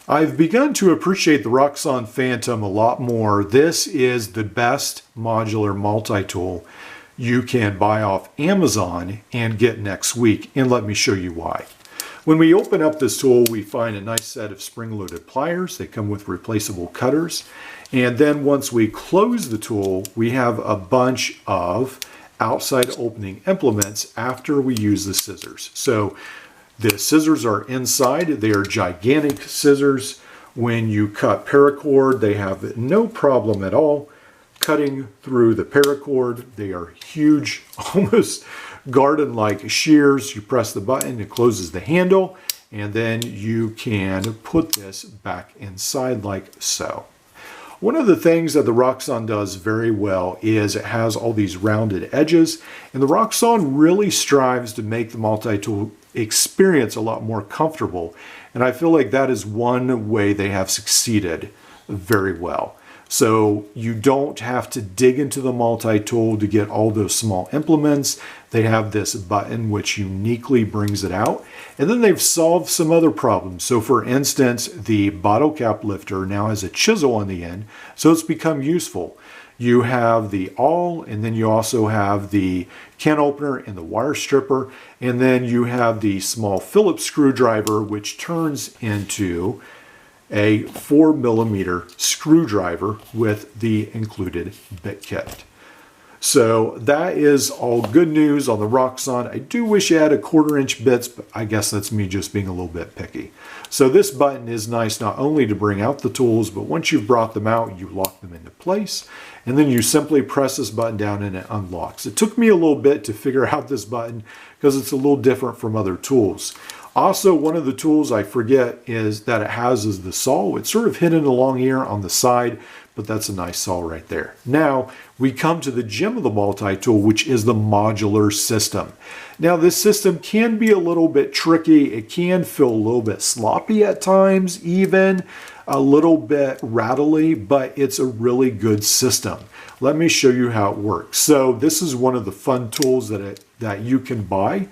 I've begun to appreciate the Roxon Phantom a lot more. This is the best modular multi-tool you can buy off Amazon and get next week, and let me show you why. When we open up this tool, we find a nice set of spring-loaded pliers. They come with replaceable cutters. And then once we close the tool, we have a bunch of outside opening implements after we use the scissors. So the scissors are inside. They are gigantic scissors. When you cut paracord, they have no problem at all cutting through the paracord. They are huge, almost garden-like shears. You press the button, it closes the handle, and then you can put this back inside like so. One of the things that the Roxon does very well is it has all these rounded edges, and the Roxon really strives to make the multi-tool experience a lot more comfortable, and I feel like that is one way they have succeeded very well. So you don't have to dig into the multi-tool to get all those small implements. They have this button which uniquely brings it out. And then they've solved some other problems. So for instance, the bottle cap lifter now has a chisel on the end, so it's become useful. You have the awl, and then you also have the can opener and the wire stripper, and then you have the small Phillips screwdriver which turns into a 4mm screwdriver with the included bit kit. So that is all good news on the Roxon. I do wish it had 1/4" bits, but I guess that's me just being a little bit picky. So this button is nice not only to bring out the tools, but once you've brought them out, you lock them into place, and then you simply press this button down and it unlocks. It took me a little bit to figure out this button because it's a little different from other tools. Also, one of the tools I forget is that it has is the saw. It's sort of hidden along here on the side, but that's a nice saw right there. Now, we come to the gem of the multi-tool, which is the modular system. Now, this system can be a little bit tricky. It can feel a little bit sloppy at times, even a little bit rattly, but it's a really good system. Let me show you how it works. So this is one of the fun tools that you can buy.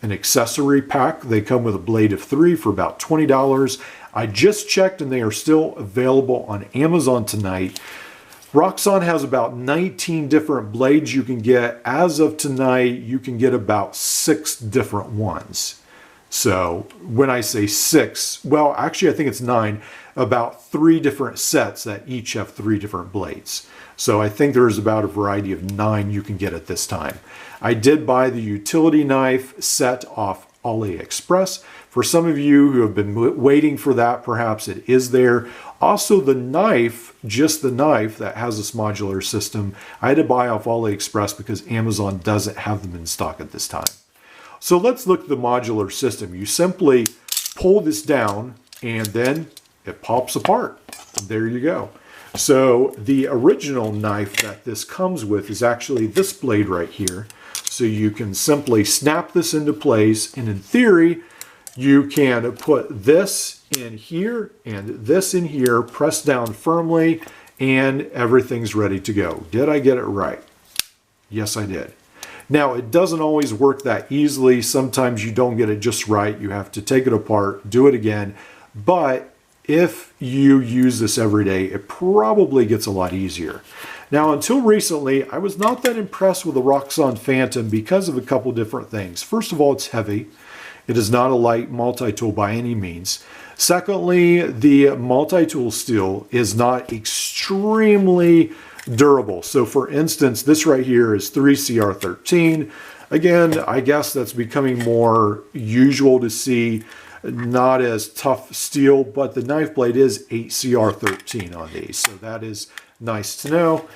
An accessory pack. They come with a blade of 3 for about $20. I just checked and they are still available on Amazon tonight. Roxon has about 19 different blades you can get. As of tonight, you can get about 6 different ones. So when I say 6, well, actually I think it's 9, about 3 different sets that each have 3 different blades. So I think there's about a variety of 9 you can get at this time. I did buy the utility knife set off AliExpress. For some of you who have been waiting for that, perhaps it is there. Also the knife, just the knife that has this modular system, I had to buy off AliExpress because Amazon doesn't have them in stock at this time. So let's look at the modular system. You simply pull this down and then it pops apart. There you go. So the original knife that this comes with is actually this blade right here. So you can simply snap this into place, and in theory, you can put this in here and this in here, press down firmly, and everything's ready to go. Did I get it right? Yes, I did. Now, it doesn't always work that easily. Sometimes you don't get it just right. You have to take it apart, do it again. But if you use this every day, it probably gets a lot easier. Now, until recently, I was not that impressed with the Roxon Phantom because of a couple different things. First of all, it's heavy. It is not a light multi-tool by any means. Secondly, the multi-tool steel is not extremely durable. So for instance, this right here is 3CR13. Again, I guess that's becoming more usual to see. Not as tough steel, but the knife blade is 8CR13 on these, so that is nice to know.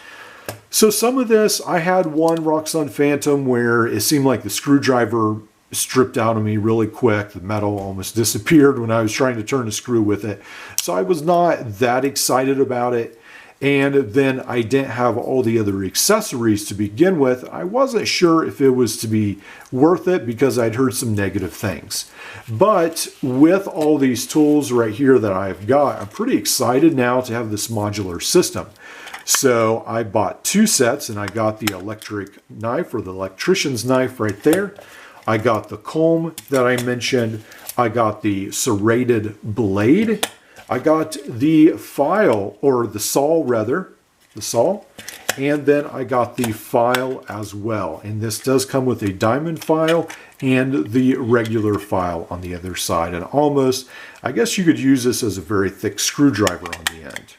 So some of this, I had one Roxon Phantom where it seemed like the screwdriver stripped out of me really quick. The metal almost disappeared when I was trying to turn a screw with it. So I was not that excited about it. And then I didn't have all the other accessories to begin with. I wasn't sure if it was to be worth it because I'd heard some negative things. But with all these tools right here that I've got, I'm pretty excited now to have this modular system. So I bought 2 sets, and I got the electric knife or the electrician's knife right there. I got the comb that I mentioned. I got the serrated blade. I got the file, or the saw rather, the saw, and then I got the file as well. And this does come with a diamond file and the regular file on the other side. And almost, I guess you could use this as a very thick screwdriver on the end.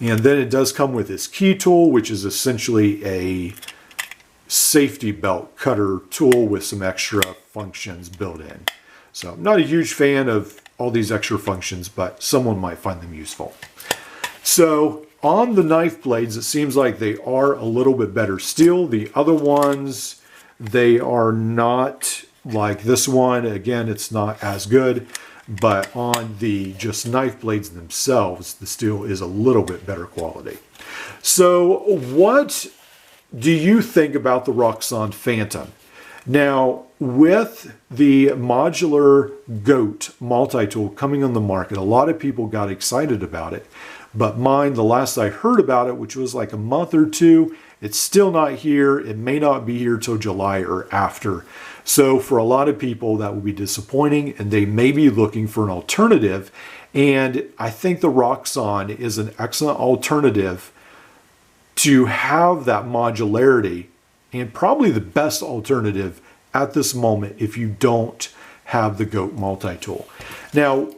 And then it does come with this key tool, which is essentially a safety belt cutter tool with some extra functions built in. So I'm not a huge fan of all these extra functions, but someone might find them useful. So on the knife blades, it seems like they are a little bit better steel. The other ones, they are not like this one. Again, it's not as good, but on the just knife blades themselves, the steel is a little bit better quality. So what do you think about the Roxon Phantom? Now, with the modular GOAT multi-tool coming on the market, a lot of people got excited about it. But mine, the last I heard about it, which was like a month or two, it's still not here. It may not be here till July or after. So for a lot of people, that will be disappointing, and they may be looking for an alternative. And I think the Roxon is an excellent alternative to have that modularity, and probably the best alternative at this moment if you don't have the GOAT multi-tool. Now,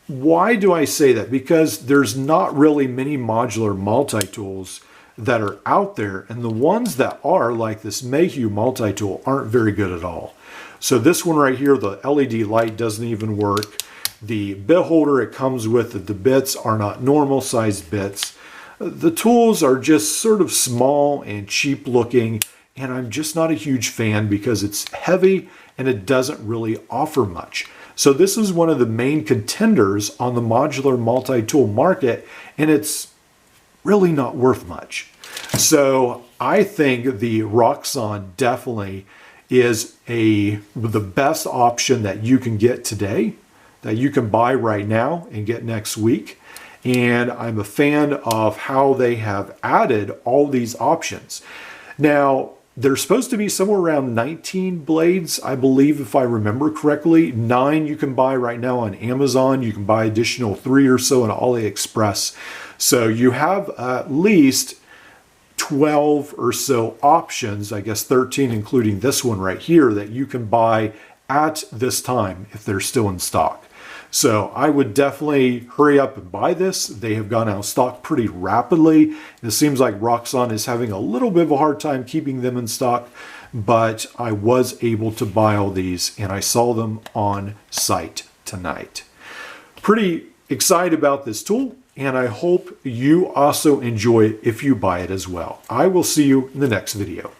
why do I say that? Because there's not really many modular multi-tools that are out there, and the ones that are, like this Mayhew multi-tool, aren't very good at all. So this one right here, the LED light doesn't even work. The bit holder it comes with, the bits are not normal sized bits. The tools are just sort of small and cheap looking, and I'm just not a huge fan because it's heavy and it doesn't really offer much. So this is one of the main contenders on the modular multi-tool market, and it's really not worth much. So I think the Roxon definitely is the best option that you can get today, that you can buy right now and get next week. And I'm a fan of how they have added all these options. Now, there's supposed to be somewhere around 19 blades, I believe, if I remember correctly. 9 you can buy right now on Amazon. You can buy additional 3 or so on AliExpress. So you have at least 12 or so options, I guess 13 including this one right here, that you can buy at this time if they're still in stock. So I would definitely hurry up and buy this. They have gone out of stock pretty rapidly. It seems like Roxon is having a little bit of a hard time keeping them in stock, but I was able to buy all these and I saw them on site tonight. Pretty excited about this tool, and I hope you also enjoy it if you buy it as well. I will see you in the next video.